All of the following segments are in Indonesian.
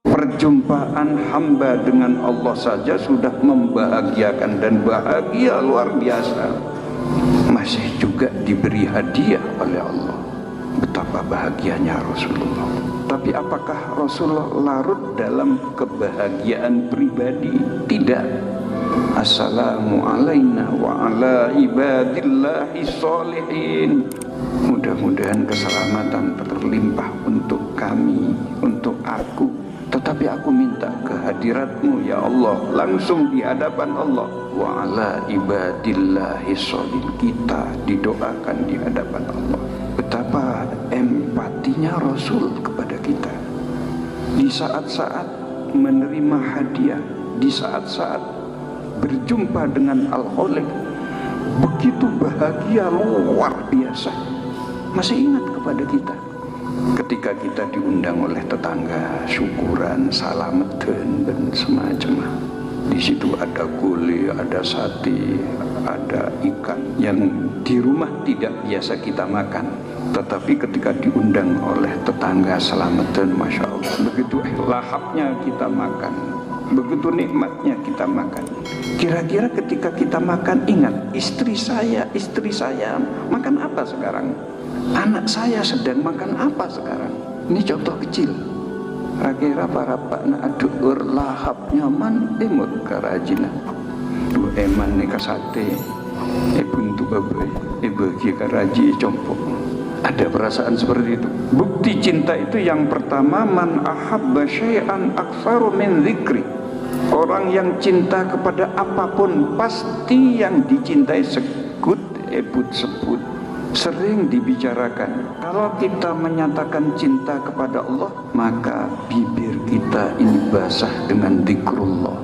Perjumpaan hamba dengan Allah saja sudah membahagiakan dan bahagia luar biasa. Masih juga diberi hadiah oleh Allah. Betapa bahagianya Rasulullah. Tapi apakah Rasulullah larut dalam kebahagiaan pribadi? Tidak. Assalamu alaina wa ala ibadillahi sholihin. Mudah-mudahan keselamatan terlimpah untuk kami, untuk aku. Tetapi aku minta kehadiratmu ya Allah, langsung di hadapan Allah. Wa ala ibadillahi sholihin. Kita didoakan di hadapan Allah. Betapa empatinya Rasul kepada kita. Di saat-saat menerima hadiah, di saat-saat berjumpa dengan Al-Khaliq, begitu bahagia luar biasa. Masih ingat kepada kita ketika kita diundang oleh tetangga, syukuran, salameten dan semacamnya. Di situ ada gulai, ada sate, ada ikan yang di rumah tidak biasa kita makan, tetapi ketika diundang oleh tetangga selamatan, masya Allah, begitu lahapnya kita makan, begitu nikmatnya kita makan. Kira-kira ketika kita makan, ingat istri saya makan apa sekarang? Anak saya sedang makan apa sekarang? Ini contoh kecil. Kira para pak na adur lahap nyaman imut karajina. Du eman nih kasate, buntu babai, bagi karaji compok. Ada perasaan seperti itu. Bukti cinta itu yang pertama, man ahabba syai'an aktsaru min dzikri. Orang yang cinta kepada apapun pasti yang dicintai sebut sering dibicarakan. Kalau kita menyatakan cinta kepada Allah, maka bibir kita ini basah dengan zikrullah.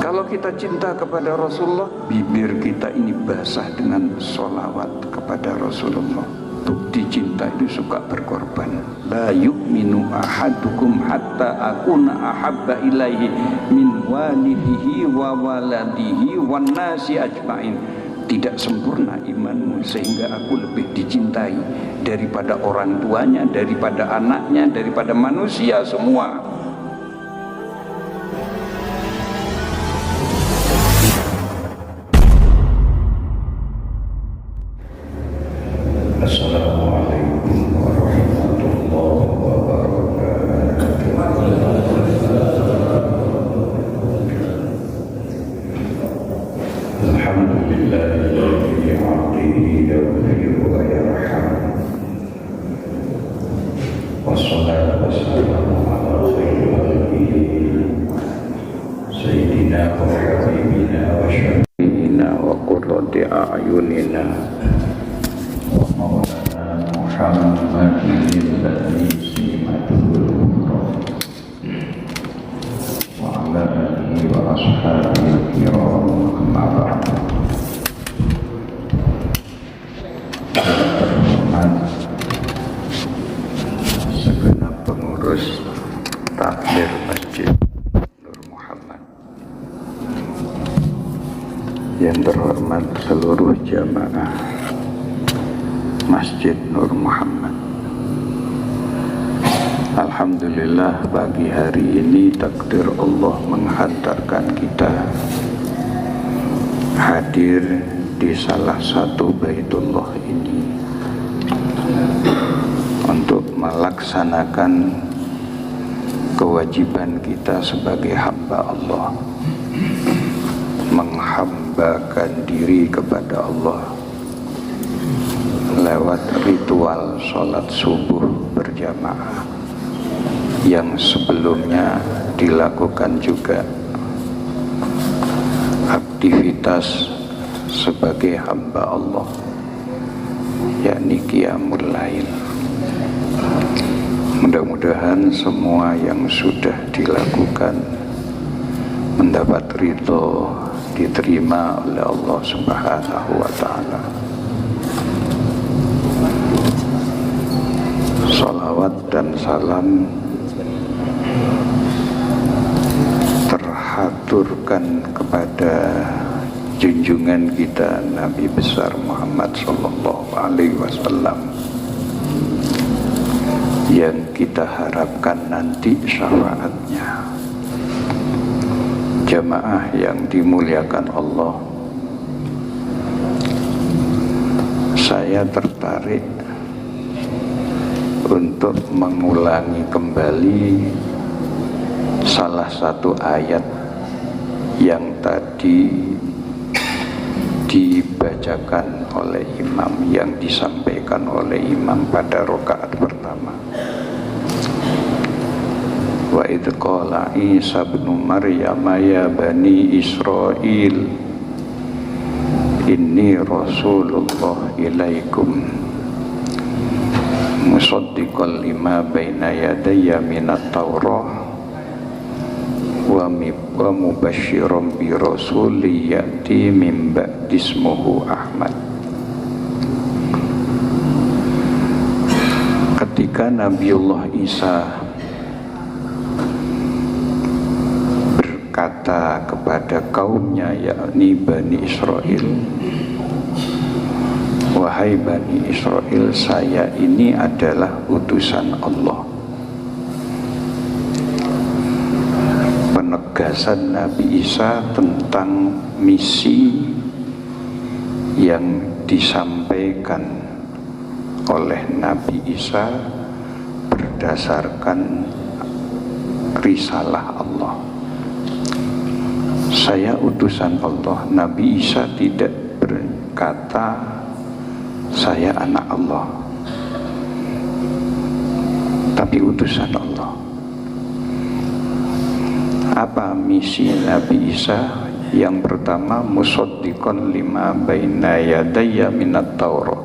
Kalau kita cinta kepada Rasulullah, bibir kita ini basah dengan sholawat kepada Rasulullah. Bukti cinta itu suka berkorban. La yu'minu ahadukum hatta akuna ahabba ilaihi min walidihi wa waladihi wan nasi ajmain. Tidak sempurna imanmu sehingga aku lebih dicintai daripada orang tuanya, daripada anaknya, daripada manusia semua. Assalamualaikum warahmatullahi wabarakatuh. Alhamdulillah. Wassalatu wassalamu ala khairi khalqihi sayyidina wa habibina wa syafiina wa qurrati a'yunina wa maulana Muhammadin alladhi simatul wa ala alihi wa ashabihi kiram amma ba'd. Segenap pengurus takmir Masjid Nur Muhammad, yang terhormat seluruh jamaah Masjid Nur Muhammad. Alhamdulillah, pagi hari ini takdir Allah menghantarkan kita hadir di salah satu Baitullah ini untuk melaksanakan kewajiban kita sebagai hamba Allah, menghambakan diri kepada Allah lewat ritual sholat subuh berjamaah yang sebelumnya dilakukan juga aktivitas sebagai hamba Allah, yakni qiyamul lail. Mudah-mudahan semua yang sudah dilakukan mendapat ridho, diterima oleh Allah Subhanahu wa ta'ala. Salawat dan salam haturkan kepada junjungan kita Nabi besar Muhammad sallallahu alaihi wasallam yang kita harapkan nanti syafaatnya. Jamaah yang dimuliakan Allah, saya tertarik untuk mengulangi kembali salah satu ayat yang tadi dibacakan oleh imam, yang disampaikan oleh imam pada rakaat pertama. Wa idh qala Isa ibn Maryam ya bani Israil inni rasulullah ilaikum musaddiqan lima baina yadayya minat taurah wa mubasysyiran bi rasulin ya'ti min ba'di ismuhu Ahmad. Ketika Nabiullah Isa berkata kepada kaumnya, yakni Bani Israel, wahai Bani Israel, saya ini adalah utusan Allah. Penegasan Nabi Isa tentang misi yang disampaikan oleh Nabi Isa berdasarkan risalah Allah. Saya utusan Allah. Nabi Isa tidak berkata saya anak Allah, tapi utusan Allah. Apa misi Nabi Isa? Yang pertama, musaddiqan lima baina yadayya minat Taurat,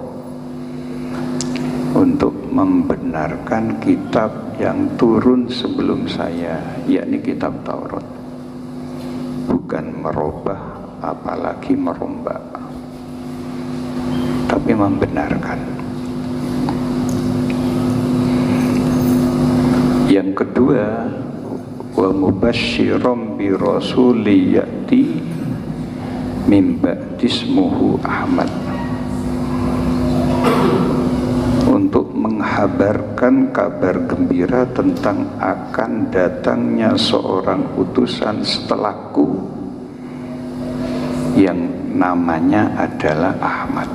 untuk membenarkan kitab yang turun sebelum saya, yakni kitab Taurat. Bukan merubah apalagi merombak, tapi membenarkan. Yang kedua, wa mubasysyiran bi rasuli ya'ti min ba'di ismuhu Ahmad, untuk menghabarkan kabar gembira tentang akan datangnya seorang utusan setelahku yang namanya adalah Ahmad.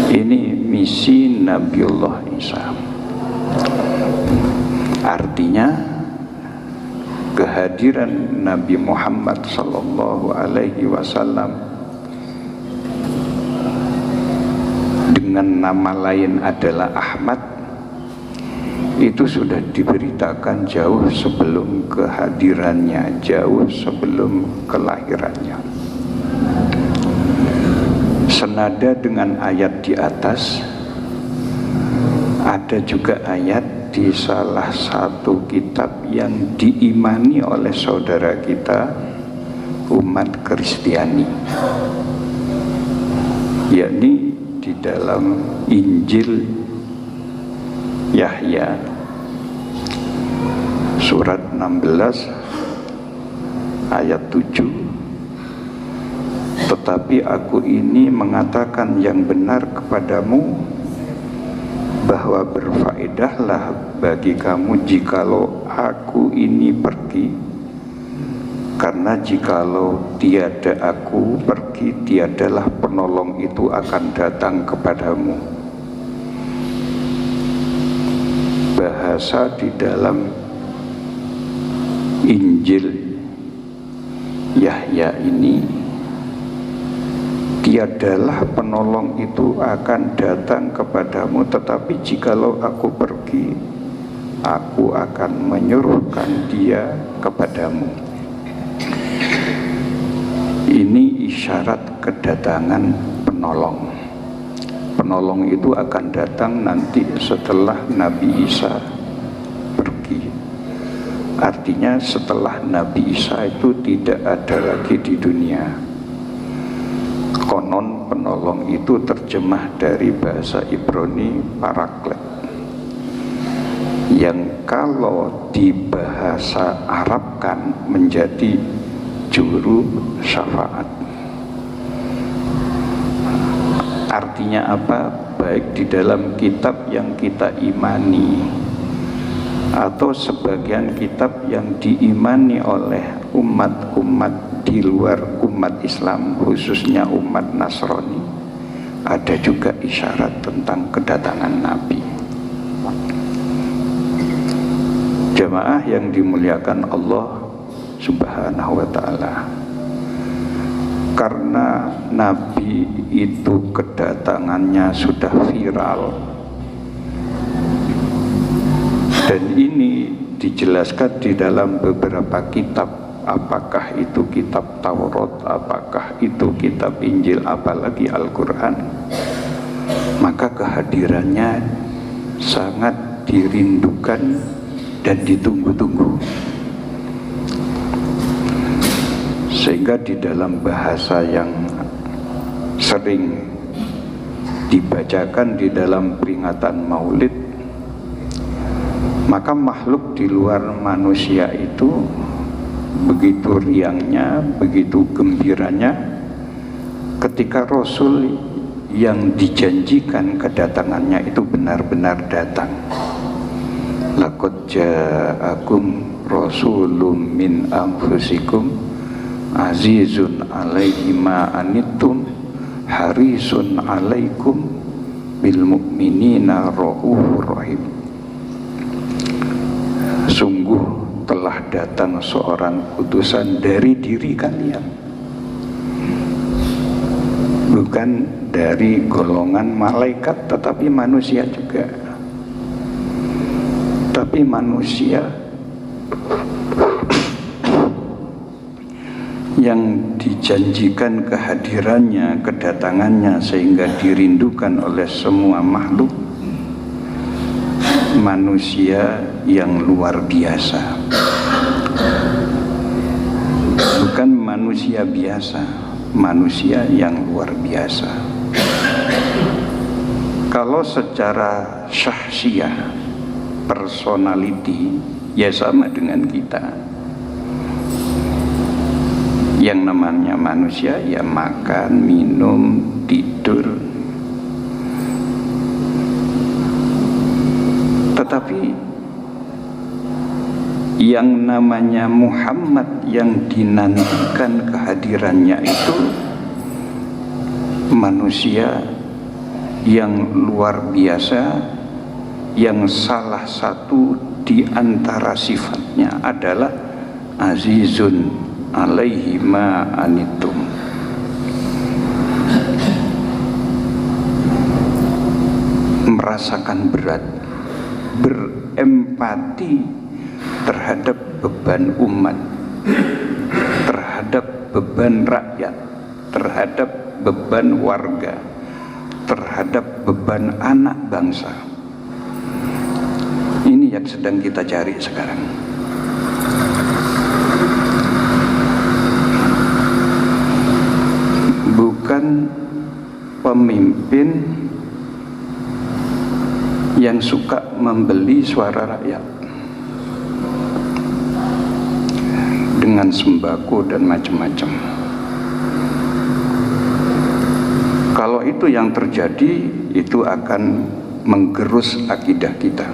Ini misi Nabiullah Isa. Artinya kehadiran Nabi Muhammad sallallahu alaihi wasallam dengan nama lain adalah Ahmad itu sudah diberitakan jauh sebelum kehadirannya, jauh sebelum kelahirannya. Senada dengan ayat di atas, ada juga ayat di salah satu kitab yang diimani oleh saudara kita umat Kristiani, yakni di dalam Injil Yahya surat 16 ayat 7, tetapi aku ini mengatakan yang benar kepadamu, bahwa berfaedahlah bagi kamu jikalau aku ini pergi, karena jikalau tiada aku pergi, tiadalah penolong itu akan datang kepadamu. Bahasa di dalam Injil Yahya ini, tiadalah penolong itu akan datang kepadamu, tetapi jikalau aku pergi, aku akan menyuruhkan dia kepadamu. Ini isyarat kedatangan penolong. Penolong itu akan datang nanti setelah Nabi Isa pergi. Artinya setelah Nabi Isa itu tidak ada lagi di dunia. Konon penolong itu terjemah dari bahasa Ibrani paraklet, yang kalau dibahasa Arabkan menjadi juru syafaat. Artinya apa? Baik di dalam kitab yang kita imani atau sebagian kitab yang diimani oleh umat-umat di luar umat Islam, khususnya umat Nasrani, ada juga isyarat tentang kedatangan Nabi. Jamaah yang dimuliakan Allah Subhanahu wa ta'ala, karena Nabi itu kedatangannya sudah viral, dan ini dijelaskan di dalam beberapa kitab, apakah itu kitab Taurat, apakah itu kitab Injil, apalagi Al-Quran, maka kehadirannya sangat dirindukan dan ditunggu-tunggu. Sehingga di dalam bahasa yang sering dibacakan di dalam peringatan Maulid, maka makhluk di luar manusia itu begitu riangnya, begitu gembiranya ketika Rasul yang dijanjikan kedatangannya itu benar-benar datang. Laqad ja'akum rasulun min anfusikum azizun alaihi ma anittum harisun alaikum bil mu'minina raufur rahim. Sungguh telah datang seorang utusan dari diri kalian, bukan dari golongan malaikat tetapi manusia juga, tapi manusia yang dijanjikan kehadirannya, kedatangannya sehingga dirindukan oleh semua makhluk, manusia yang luar biasa, bukan manusia biasa, manusia yang luar biasa. Kalau secara syahsiyah, personality, ya sama dengan kita. Yang namanya manusia ya makan, minum, tidur. Tetapi yang namanya Muhammad yang dinantikan kehadirannya itu manusia yang luar biasa, yang salah satu di antara sifatnya adalah azizun alaihi ma anittum. Merasakan berat, berempati terhadap beban umat, terhadap beban rakyat, terhadap beban warga, terhadap beban anak bangsa. Ini yang sedang kita cari sekarang. Bukan pemimpin yang suka membeli suara rakyat dengan sembako dan macam-macam. Kalau itu yang terjadi, itu akan menggerus akidah kita.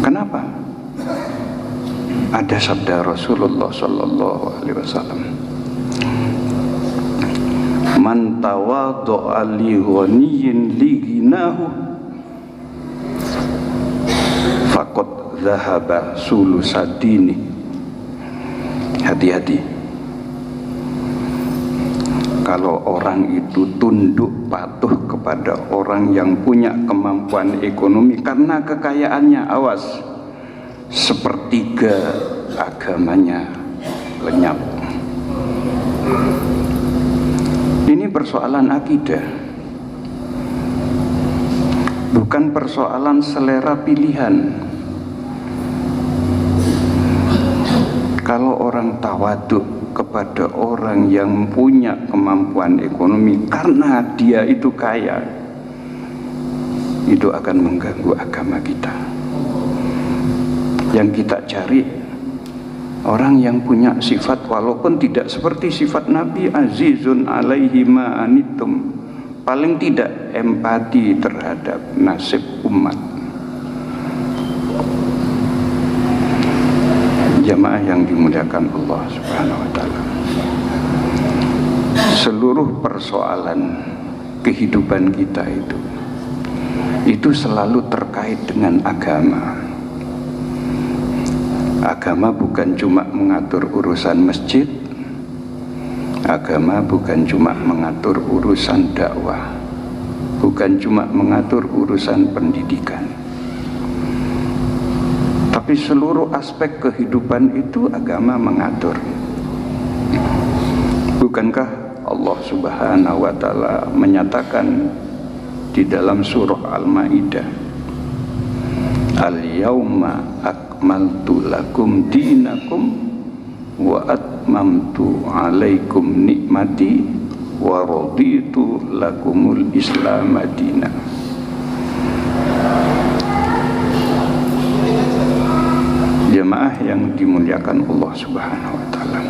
Kenapa? Ada sabda Rasulullah sallallahu alaihi wasallam, man tawaddu'a li ghaniyyin li ghinahu faqad dhahaba sulusadini. Hati-hati kalau orang itu tunduk patuh kepada orang yang punya kemampuan ekonomi karena kekayaannya, awas, sepertiga agamanya lenyap. Ini persoalan akidah, bukan persoalan selera pilihan. Kalau orang tawaduk kepada orang yang punya kemampuan ekonomi karena dia itu kaya, itu akan mengganggu agama kita. Yang kita cari orang yang punya sifat walaupun tidak seperti sifat Nabi, azizun alaihi ma anittum, paling tidak empati terhadap nasib umat. Jamaah yang dimuliakan Allah Subhanahu wa taala, seluruh persoalan kehidupan kita itu selalu terkait dengan agama. Agama bukan cuma mengatur urusan masjid, agama bukan cuma mengatur urusan dakwah, bukan cuma mengatur urusan pendidikan, tapi seluruh aspek kehidupan itu agama mengatur. Bukankah Allah Subhanahu wa taala menyatakan di dalam surah Al-Maidah, al-yauma akmaltu lakum dinakum wa atmamtu alaikum nikmati wa raditu lakumul islam madina. Jemaah yang dimuliakan Allah Subhanahu wa taala,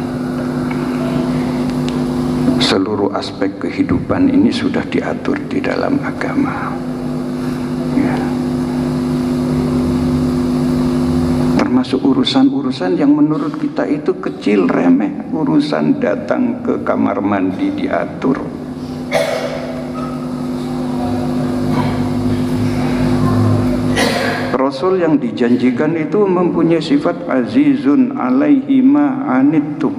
seluruh aspek kehidupan ini sudah diatur di dalam agama, ya. Termasuk urusan-urusan yang menurut kita itu kecil, remeh. Urusan datang ke kamar mandi diatur. Rasul yang dijanjikan itu mempunyai sifat azizun alaihi ma anittum,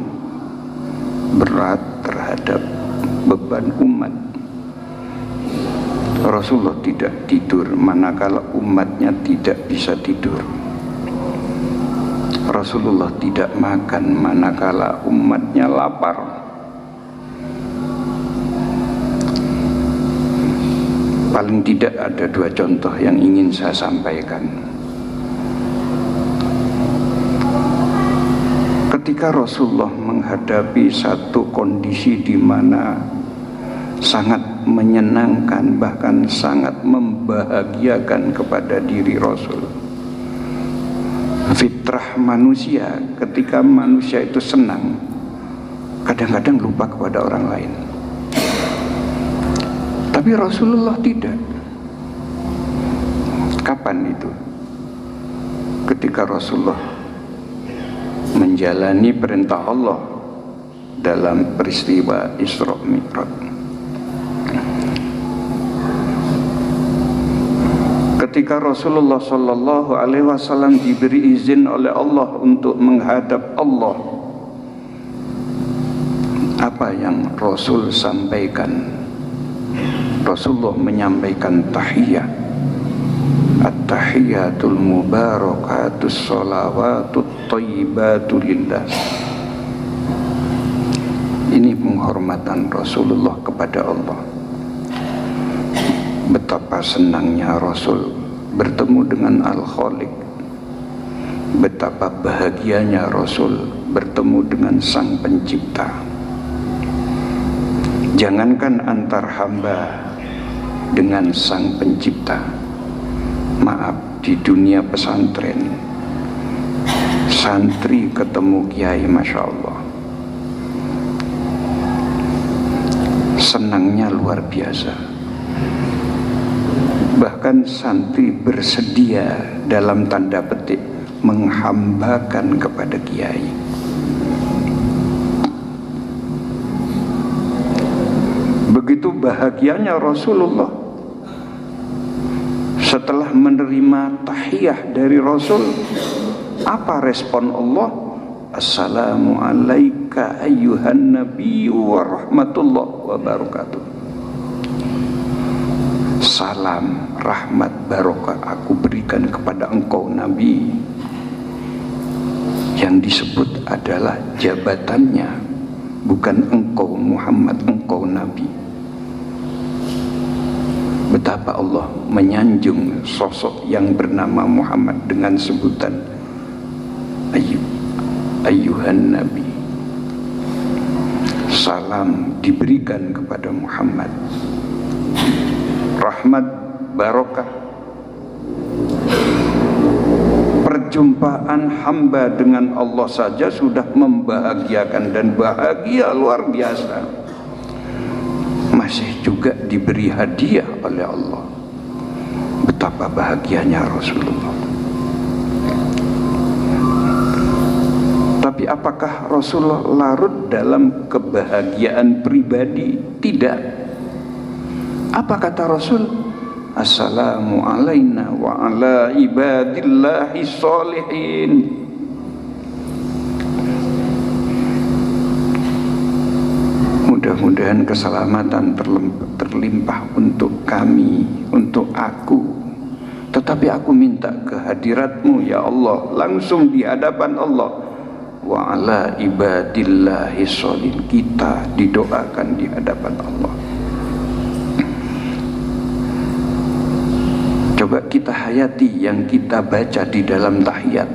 berat terhadap beban umat. Rasulullah tidak tidur manakala umatnya tidak bisa tidur. Rasulullah tidak makan manakala umatnya lapar. Paling tidak ada dua contoh yang ingin saya sampaikan. Ketika Rasulullah menghadapi satu kondisi di mana sangat menyenangkan, bahkan sangat membahagiakan kepada diri Rasul. Fitrah manusia, ketika manusia itu senang, kadang-kadang lupa kepada orang lain. Tapi Rasulullah tidak. Kapan itu? Ketika Rasulullah menjalani perintah Allah dalam peristiwa Isra Mi'raj. Ketika Rasulullah Shallallahu Alaihi Wasallam diberi izin oleh Allah untuk menghadap Allah, apa yang Rasul sampaikan? Rasulullah menyampaikan tahiyat, at-tahiyatul mubarakatus sholawatut thayyibatu lillah. Ini penghormatan Rasulullah kepada Allah. Betapa senangnya Rasul bertemu dengan Al-Khaliq, betapa bahagianya Rasul bertemu dengan Sang Pencipta. Jangankan antar hamba dengan Sang Pencipta, maaf, di dunia pesantren, santri ketemu kiai, Masya Allah, senangnya luar biasa. Bahkan santri bersedia dalam tanda petik menghambakan kepada kiai. Begitu bahagianya Rasulullah setelah menerima tahiyah dari Rasul. Apa respon Allah? Assalamu alayka ayyuhan nabiyyu wa rahmatullahi wa barakatuh. Salam, rahmat, barokah aku berikan kepada engkau Nabi. Yang disebut adalah jabatannya, bukan engkau Muhammad, engkau Nabi. Betapa Allah menyanjung sosok yang bernama Muhammad dengan sebutan ayyuhan Nabi. Salam diberikan kepada Muhammad, rahmat, barokah perjumpaan hamba dengan Allah saja sudah membahagiakan dan bahagia luar biasa, masih juga diberi hadiah oleh Allah. Betapa bahagianya Rasulullah. Tapi apakah Rasulullah larut dalam kebahagiaan pribadi? Tidak. Apa kata Rasul? Assalamu alaina wa ala ibadillahi sholihin. Mudah-mudahan keselamatan terlimpah untuk kami, untuk aku. Tetapi aku minta kehadiratmu ya Allah, langsung di hadapan Allah. Wa ala ibadillahi sholihin, kita didoakan di hadapan Allah. Coba kita hayati yang kita baca di dalam tahiyat.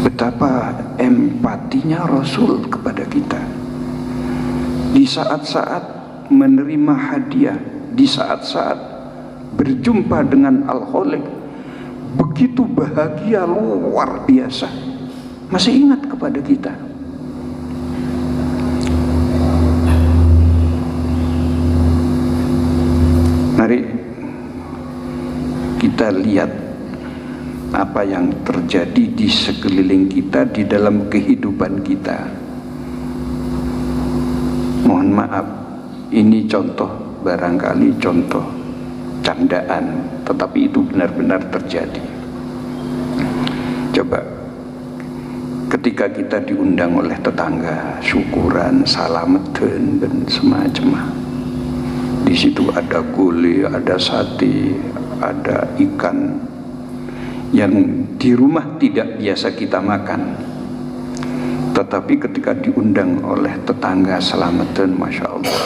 Betapa empatinya Rasul kepada kita. Di saat-saat menerima hadiah, di saat-saat berjumpa dengan Al-Khaliq, begitu bahagia luar biasa. Masih ingat kepada kita. Mari kita lihat apa yang terjadi di sekeliling kita, di dalam kehidupan kita. Mohon maaf, ini contoh, barangkali contoh candaan, tetapi itu benar-benar terjadi. Coba ketika kita diundang oleh tetangga, syukuran, salameten dan semacamnya. Di situ ada gulai, ada sate, ada ikan yang di rumah tidak biasa kita makan. Tetapi ketika diundang oleh tetangga selamatan, Masya Allah,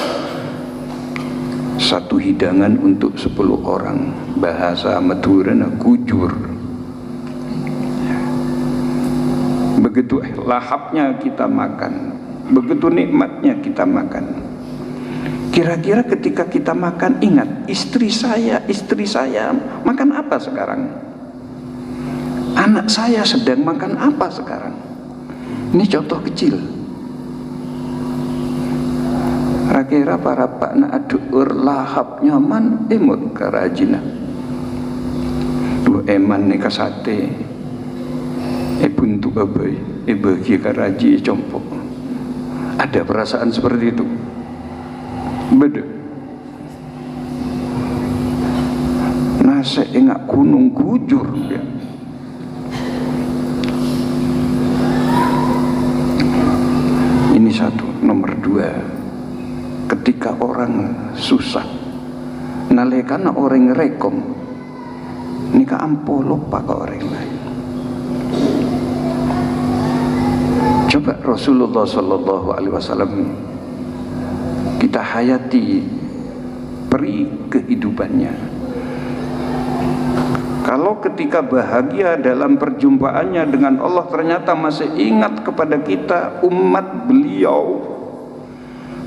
satu hidangan untuk 10 orang, bahasa Madurana kujur. Begitu lahapnya kita makan, begitu nikmatnya kita makan. Kira-kira ketika kita makan, ingat istri saya makan apa sekarang? Anak saya sedang makan apa sekarang? Ini contoh kecil. Kira para pak na adur lahap nyaman emut karajina. Dua eman nih kasate. Buntu abai, bagi karaji compok. Ada perasaan seperti itu? Beda. Nase enggak gunung gujur ya. Ini satu. Nomor 2, ketika orang susah, nalekana orang rekom, nika ampo lupa ke orang lain. Coba Rasulullah Sallallahu Alaihi Wasallam kita hayati peri kehidupannya. Kalau ketika bahagia dalam perjumpaannya dengan Allah ternyata masih ingat kepada kita umat beliau,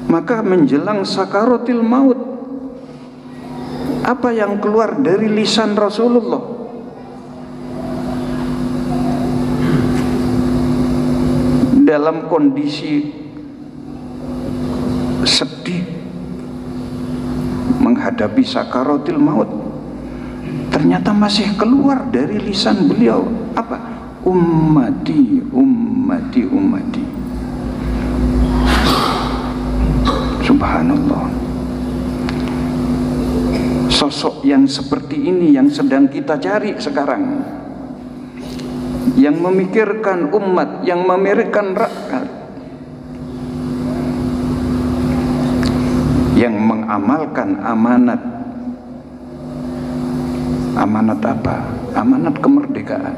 maka menjelang sakaratil maut, apa yang keluar dari lisan Rasulullah? Dalam kondisi sedih menghadapi sakaratil maut, ternyata masih keluar dari lisan beliau apa? Ummati, ummati, ummati. Subhanallah. Sosok yang seperti ini yang sedang kita cari sekarang, yang memikirkan umat, yang memikirkan rakyat, yang mengamalkan amanat. Amanat apa? Amanat kemerdekaan.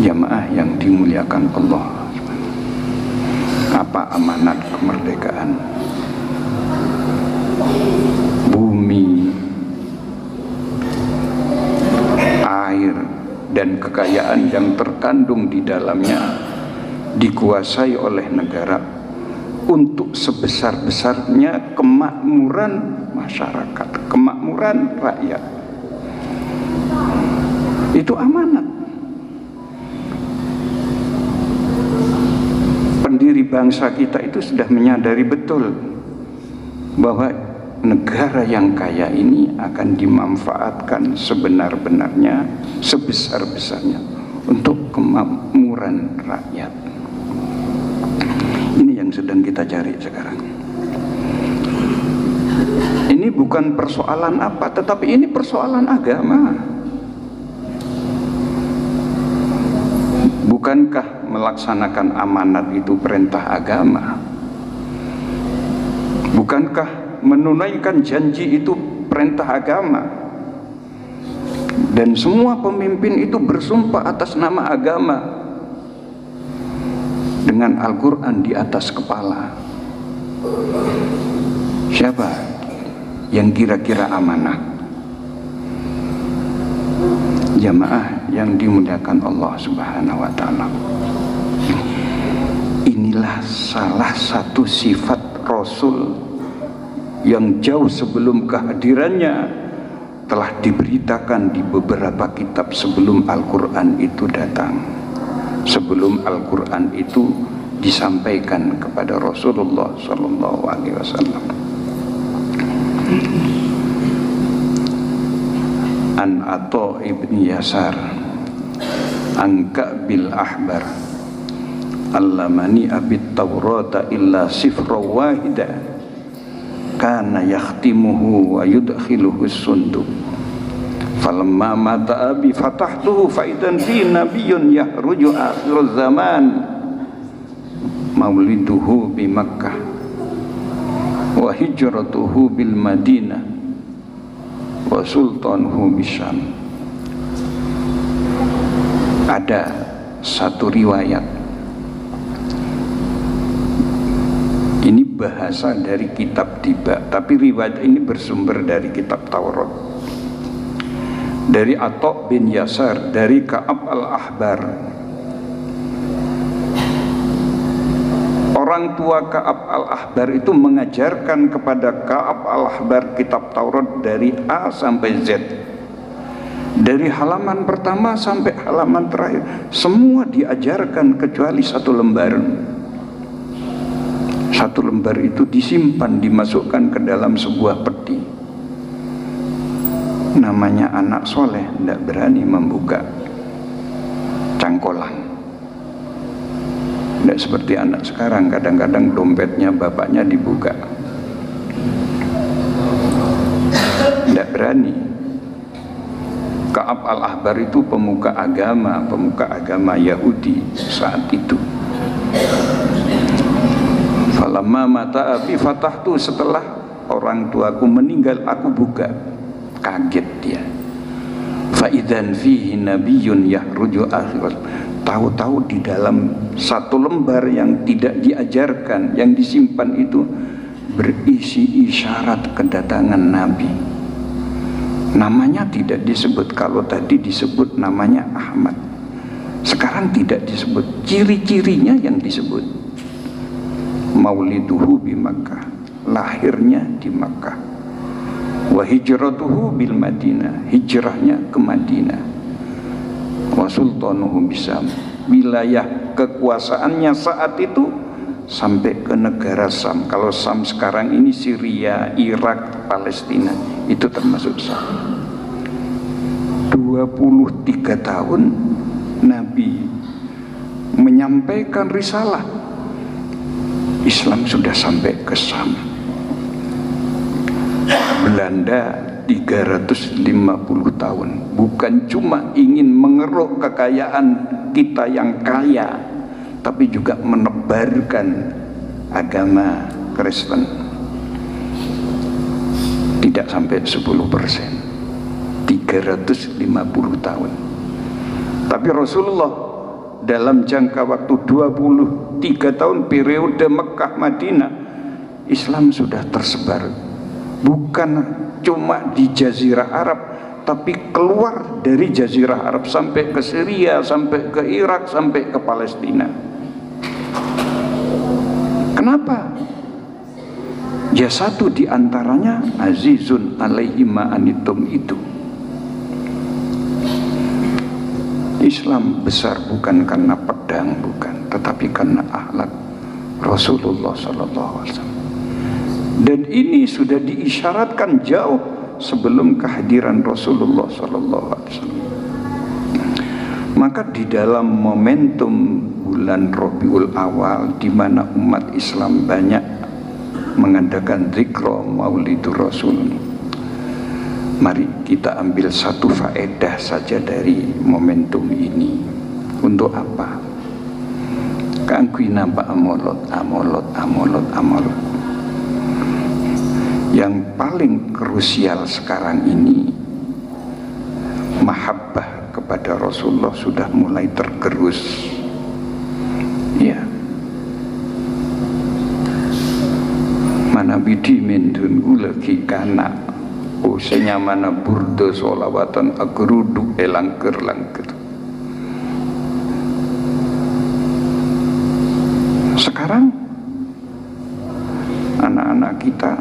Jamaah yang dimuliakan Allah, apa amanat kemerdekaan? Bumi, air, dan kekayaan yang terkandung di dalamnya dikuasai oleh negara untuk sebesar-besarnya kemakmuran masyarakat, kemakmuran rakyat. Itu amanat. Pendiri bangsa kita itu sudah menyadari betul bahwa negara yang kaya ini akan dimanfaatkan sebenar-benarnya, sebesar-besarnya untuk kemakmuran rakyat. Ini yang sedang kita cari sekarang. Ini bukan persoalan apa, tetapi ini persoalan agama. Bukankah melaksanakan amanat itu perintah agama? Bukankah menunaikan janji itu perintah agama? Dan semua pemimpin itu bersumpah atas nama agama dengan Al-Quran di atas kepala. Siapa yang kira-kira amanah? Jamaah yang dimuliakan Allah Subhanahu wa ta'ala, inilah salah satu sifat Rasul yang jauh sebelum kehadirannya telah diberitakan di beberapa kitab sebelum Al-Quran itu datang, sebelum Al-Quran itu disampaikan kepada Rasulullah Sallallahu Alaihi Wasallam. An Atha ibni Yasar an Ka'bil Ahbar allamani abit Taurata illa sifra wahida kana yakhtimuhu wa yudkhiluhu sunduk falamma mata abi fatahtuhu faidan fi nabiyyun yahruju akhir zaman mauliduhu bi Makkah wa hijratuhu bil Madinah wa sultanuhu bisyam. Ada satu riwayat, ini bahasa dari kitab Tiba, tapi riwayat ini bersumber dari kitab Taurat, dari Atha bin Yasar, dari Ka'ab al-Ahbar. Orang tua Ka'ab al-Ahbar itu mengajarkan kepada Ka'ab al-Ahbar kitab Taurat dari A sampai Z, dari halaman pertama sampai halaman terakhir, semua diajarkan kecuali satu lembar. Satu lembar itu disimpan, dimasukkan ke dalam sebuah peti. Namanya anak soleh tidak berani membuka cangkolan. Tidak seperti anak sekarang, kadang-kadang dompetnya bapaknya dibuka. Tidak berani. Ka'ab al-Ahbar itu pemuka agama Yahudi saat itu. Falamma mata abi fatahtu, setelah orang tuaku meninggal aku buka. Kaget dia. Faidan fihi nabiyyun yahruju akhir. Tahu-tahu di dalam satu lembar yang tidak diajarkan, yang disimpan itu berisi isyarat kedatangan Nabi. Namanya tidak disebut, kalau tadi disebut namanya Ahmad, sekarang tidak disebut, ciri-cirinya yang disebut. Mauliduhu bi Makkah, lahirnya di Makkah. Wa hijratuhu bil Madinah, hijrahnya ke Madinah. Wa sultanuhu bisyam, wilayah kekuasaannya saat itu sampai ke negara Syam. Kalau Syam sekarang ini Syria, Irak, Palestina, itu termasuk Syam. 23 tahun Nabi menyampaikan risalah, Islam sudah sampai ke Syam. Belanda 350 tahun bukan cuma ingin mengeruk kekayaan kita yang kaya, tapi juga menebarkan agama Kristen. Tidak sampai 10%, 350 tahun. Tapi Rasulullah dalam jangka waktu 23 tahun periode Mekah Madinah, Islam sudah tersebar bukan cuma di Jazirah Arab, tapi keluar dari Jazirah Arab sampai ke Syria, sampai ke Irak, sampai ke Palestina. Kenapa? Ya satu di antaranya azizun alaihi ma anitum itu. Islam besar bukan karena pedang, bukan, tetapi karena akhlak Rasulullah sallallahu alaihi wasallam. Dan ini sudah diisyaratkan jauh sebelum kehadiran Rasulullah sallallahu alaihi wasallam. Maka di dalam momentum bulan Rabiul Awal, di mana umat Islam banyak mengadakan zikra Maulidur Rasul, mari kita ambil satu faedah saja dari momentum ini. Untuk apa? Kanggo nampak amolot. Yang paling krusial sekarang ini, mahabbah kepada Rasulullah sudah mulai tergerus. Ya. Mana bidi mendun lagi kana usenya mana burdo solawatan agrudu elangker-langker. Sekarang anak-anak kita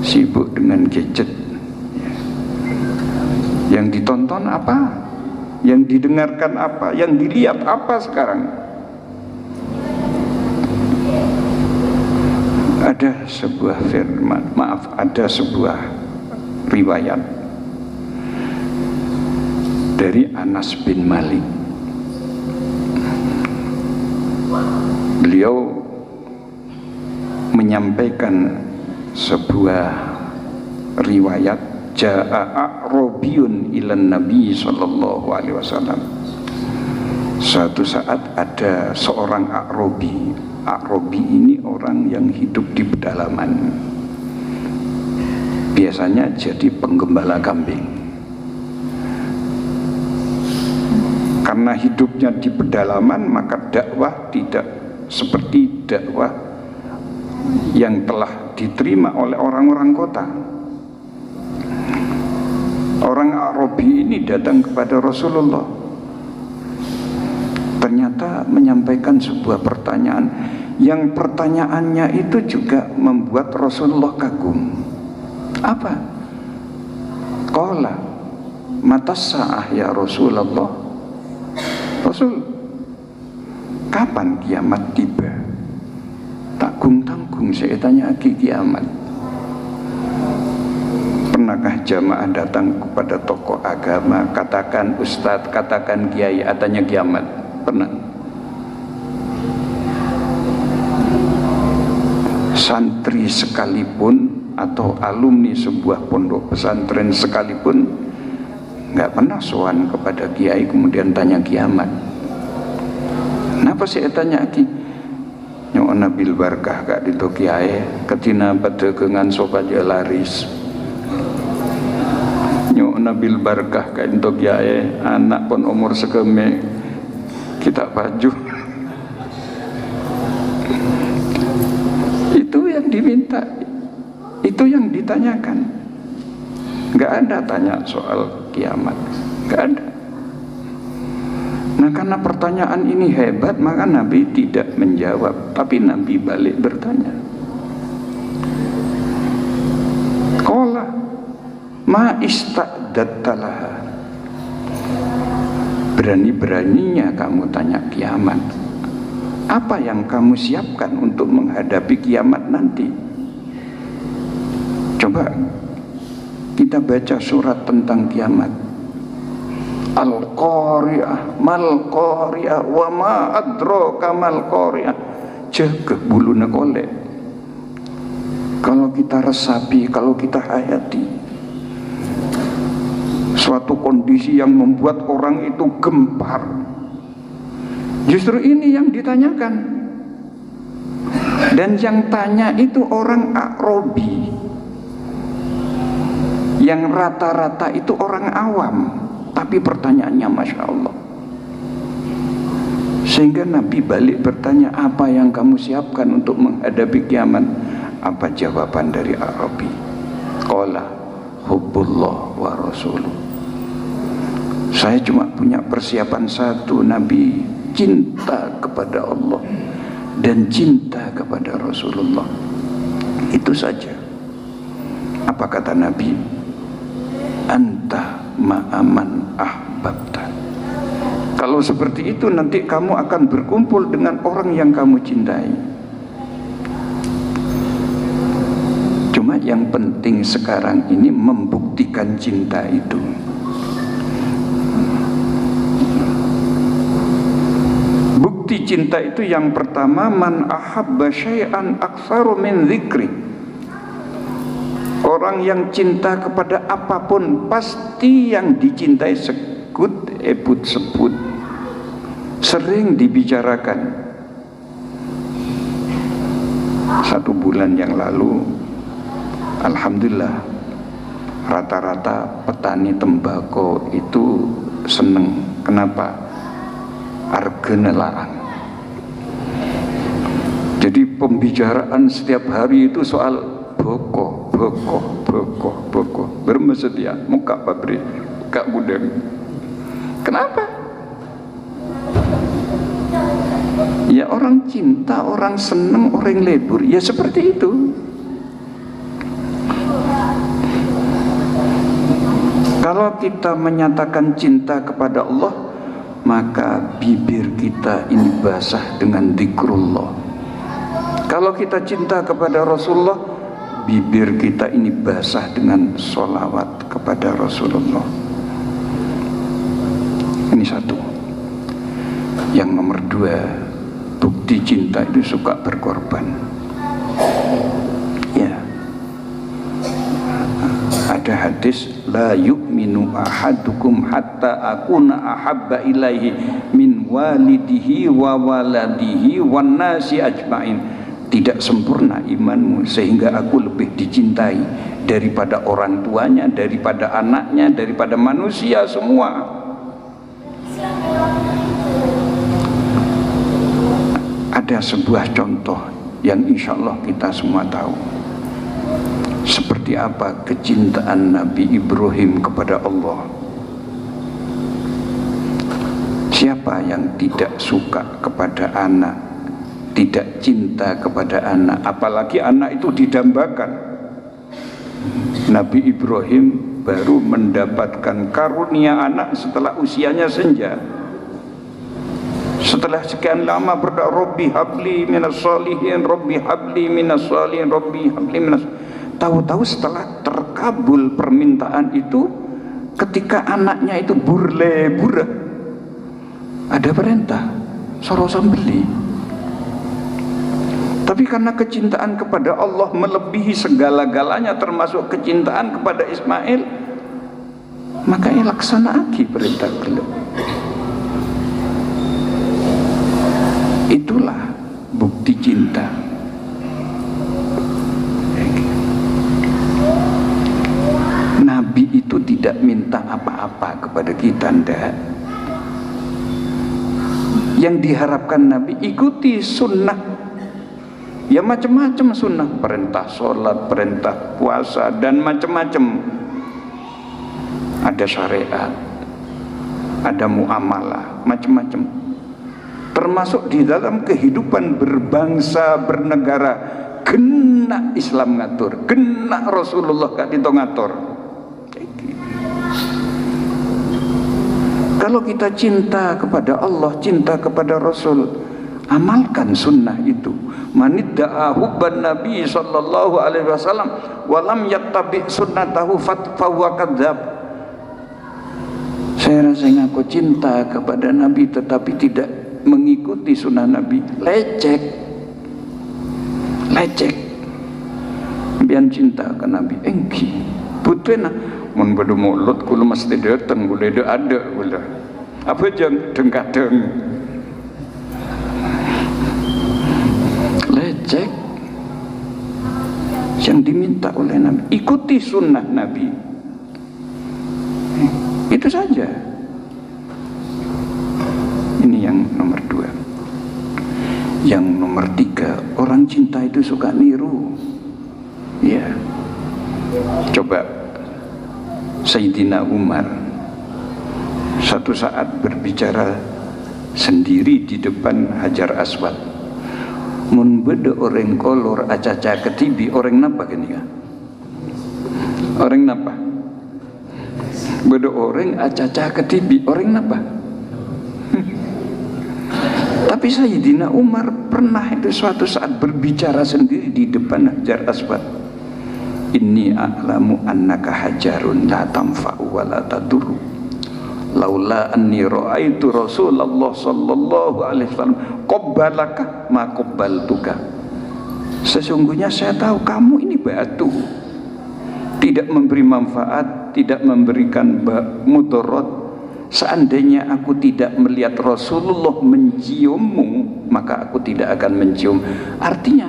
sibuk dengan gadget. Yang ditonton apa? Yang didengarkan apa? Yang dilihat apa sekarang? Ada sebuah firman, ada sebuah riwayat dari Anas bin Malik. Beliau menyampaikan sebuah riwayat, ja'a a'robiyun ilan nabi sallallahu alaihi wasallam. Suatu saat ada seorang a'robi. A'robi ini orang yang hidup di pedalaman, biasanya jadi penggembala kambing. Karena hidupnya di pedalaman, maka dakwah tidak seperti dakwah yang telah diterima oleh orang-orang kota. Orang Arabi ini datang kepada Rasulullah, ternyata menyampaikan sebuah pertanyaan, yang pertanyaannya itu juga membuat Rasulullah kagum. Apa? Qala matas sa'ah ya Rasulullah. Rasul, kapan kiamat tiba? Tanggung saya tanya lagi kiamat. Pernahkah jamaah datang kepada tokoh agama, katakan ustadz, katakan kiai, katanya kiamat? Pernah? Santri sekalipun atau alumni sebuah pondok pesantren sekalipun nggak pernah sowan kepada kiai kemudian tanya kiamat. Kenapa saya tanya lagi? Nyok nabil barkah gak dito kiai ketina pedagangan sopaja laris. Nyok nabil barkah gak dito kiai anak pun umur segeme kita baju. Itu yang diminta, itu yang ditanyakan. Nggak ada tanya soal kiamat, nggak ada. Nah, karena pertanyaan ini hebat, maka Nabi tidak menjawab, tapi Nabi balik bertanya. Qala ma ista'dattalaha. Berani-beraninya kamu tanya kiamat. Apa yang kamu siapkan untuk menghadapi kiamat nanti? Coba kita baca surat tentang kiamat. Al-Qari'ah, mal-Qari'ah, wa ma adraka mal-Qari'ah. Jaga buluna kolek. Kalau kita resapi, kalau kita hayati suatu kondisi yang membuat orang itu gempar, justru ini yang ditanyakan. Dan yang tanya itu orang A'robi, yang rata-rata itu orang awam, tapi pertanyaannya Masya Allah. Sehingga Nabi balik bertanya, apa yang kamu siapkan untuk menghadapi kiamat? Apa jawaban dari Arabi? Qala hubbullah wa rasuluh. Saya cuma punya persiapan satu, Nabi, cinta kepada Allah dan cinta kepada Rasulullah. Itu saja. Apa kata Nabi? Anta ma'aman ahbabta. Kalau seperti itu nanti kamu akan berkumpul dengan orang yang kamu cintai. Cuma yang penting sekarang ini membuktikan cinta itu. Bukti cinta itu yang pertama, man ahabba syai'an aktsaru min dzikri. Orang yang cinta kepada apapun pasti yang dicintai sekut ebut sebut, sering dibicarakan. 1 bulan yang lalu, alhamdulillah, rata-rata petani tembakau itu seneng. Kenapa? Harganya larang. Jadi pembicaraan setiap hari itu soal boko bermesedia muka pabrik, muka gudang. Kenapa? Ya orang cinta, orang seneng, orang lebur, ya seperti itu. Kalau kita menyatakan cinta kepada Allah, maka bibir kita ini basah dengan zikrullah. Kalau kita cinta kepada Rasulullah, bibir kita ini basah dengan sholawat kepada Rasulullah. Ini satu. Yang nomor 2, bukti cinta itu suka berkorban. Ya, ada hadis, la yu'minu ahadukum hatta akuna ahabba ilaihi min walidihi wa waladihi wan nasi ajmain. Tidak sempurna imanmu sehingga aku lebih dicintai daripada orang tuanya, daripada anaknya, daripada manusia semua. Ada sebuah contoh yang insya Allah kita semua tahu. Seperti apa kecintaan Nabi Ibrahim kepada Allah. Siapa yang tidak suka kepada anak, tidak cinta kepada anak, apalagi anak itu didambakan. Nabi Ibrahim baru mendapatkan karunia anak setelah usianya senja. Setelah sekian lama berdoa, Rabbi habli minas sholihin, Rabbi habli minas sholihin, Rabbi habli minas. Tahu-tahu setelah terkabul permintaan itu, ketika anaknya itu burle-burah, ada perintah suruh sembelih. Tapi karena kecintaan kepada Allah melebihi segala-galanya, termasuk kecintaan kepada Ismail, maka laksanakan perintah beliau. Itulah bukti cinta. Nabi itu tidak minta apa-apa kepada kita, ndak. Yang diharapkan Nabi ikuti sunnah. Ya macam-macam sunnah, perintah sholat, perintah puasa, dan macam-macam. Ada syariat, ada muamalah, macam-macam. Termasuk di dalam kehidupan berbangsa, bernegara, kena Islam ngatur, kena Rasulullah gak dito ngatur. Kalau kita cinta kepada Allah, cinta kepada Rasul, amalkan sunnah itu. Manidda'a hubban Nabi sallallahu alaihi wasallam walam yattabi sunnatahu fahuwa kadzab. Saya rasa ngaku cinta kepada Nabi tetapi tidak mengikuti sunnah Nabi, lecek. Biar cinta ke Nabi engki putena mun bedu mulut kulo mesti dateng boleh ada boleh apa jeng dengkadeng lecek. Yang diminta oleh Nabi, ikuti sunnah Nabi, itu saja. Ini yang nomor 2. Yang nomor 3, orang cinta itu suka niru. Ya, coba Sayyidina Umar satu saat berbicara sendiri di depan Hajar Aswad. mun beda orang kolor acaca ketibi orang napa gini ya? Orang napa? Beda orang acaca ketibi orang napa? Tapi Sayyidina Umar pernah itu suatu saat berbicara sendiri di depan Hajar Aswad. Inni a'lamu annaka hajarun la tanfa'u wa la tadurru. Laula anni ra'aitu Rasulullah sallallahu alaihi wasallam qabbalaka ma qabbaltuka. Sesungguhnya saya tahu kamu ini batu, tidak memberi manfaat, tidak memberikan mudarat. Seandainya aku tidak melihat Rasulullah menciummu, maka aku tidak akan mencium. Artinya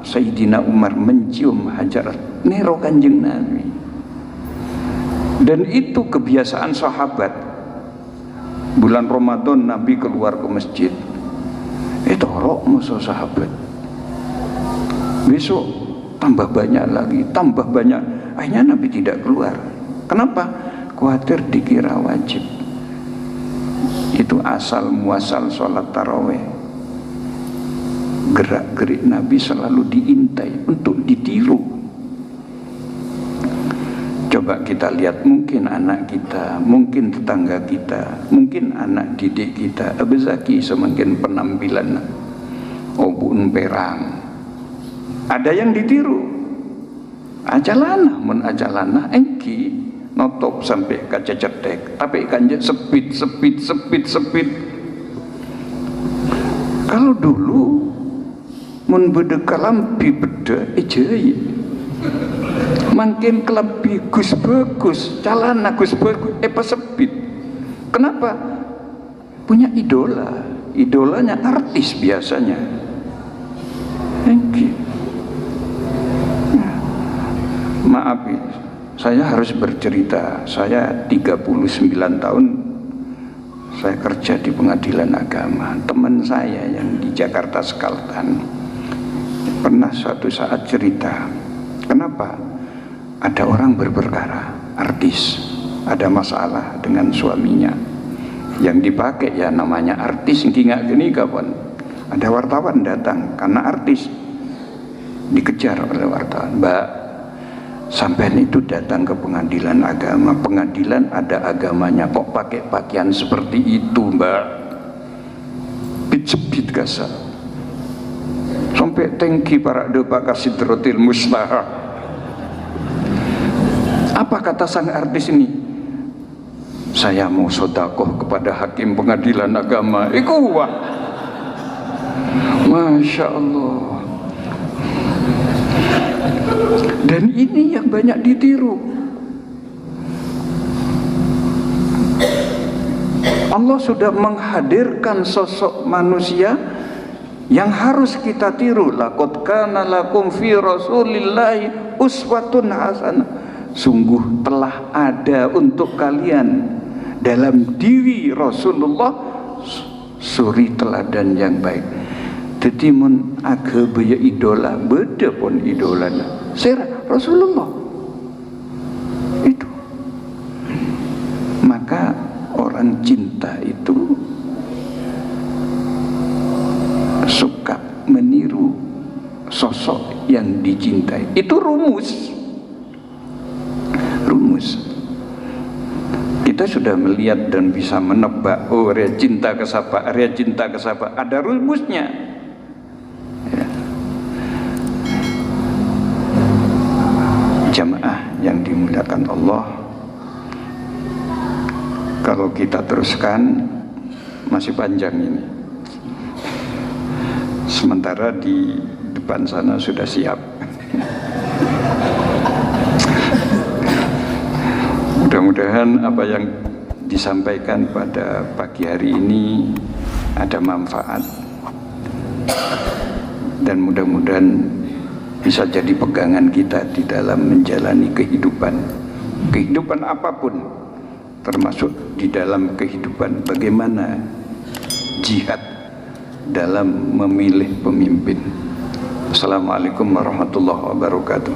Sayyidina Umar mencium Hajar, nero Kanjeng Nabi. Dan itu kebiasaan sahabat. Bulan Ramadan Nabi keluar ke masjid, torok musuh sahabat. Besok tambah banyak lagi, tambah banyak. Akhirnya Nabi tidak keluar. Kenapa? Khawatir dikira wajib. Itu asal muasal sholat taraweh. Gerak-gerik Nabi selalu diintai untuk ditiru. Coba kita lihat, mungkin anak kita, mungkin tetangga kita, mungkin anak didik kita, Abu Zaki semakin penampilan obun perang. Ada yang ditiru. Ajalana, mun ajalana engki notop sampai kaca cetek, tapi kanja sepit. Kalau dulu mun beda kalampi beda ejai, makin kelampi gus bagus, calana gus bagus, pas sepit. Kenapa? Punya idola, idolanya artis biasanya. Engki. Maaf, saya harus bercerita. Saya 39 tahun saya kerja di pengadilan agama. Teman saya yang di Jakarta Selatan pernah suatu saat cerita, kenapa ada orang berperkara, artis, ada masalah dengan suaminya. Yang dipakai ya namanya artis, nggak gini kapan. Ada wartawan datang karena artis, dikejar oleh wartawan. Mbak, sampean itu datang ke pengadilan agama, pengadilan ada agamanya, kok pakai pakaian seperti itu, Mbak? Pit kasar sampai tengki para doa kasih terotil musnah. Apa kata sang artis ini? Saya mau sodakoh kepada hakim pengadilan agama. Iku wah, Masya Allah. Dan ini yang banyak ditiru. Allah sudah menghadirkan sosok manusia yang harus kita tiru. Laqad kana lakum fi Rasulillahi uswatun hasanah. Sungguh telah ada untuk kalian dalam diri Rasulullah suri teladan yang baik. Jadi mun aga baya idola, beda pun idolana. Saya Rasulullah itu. Maka orang cinta itu suka meniru sosok yang dicintai. Itu rumus. Kita sudah melihat dan bisa menebak, oh area cinta ke siapa, area cinta ke siapa. Ada rumusnya. Ya. Jamaah yang dimuliakan Allah, kalau kita teruskan masih panjang ini. Sementara di depan sana sudah siap. Mudah-mudahan apa yang disampaikan pada pagi hari ini ada manfaat, dan mudah-mudahan bisa jadi pegangan kita di dalam menjalani kehidupan apapun, termasuk di dalam kehidupan bagaimana jihad dalam memilih pemimpin. Assalamualaikum warahmatullahi wabarakatuh.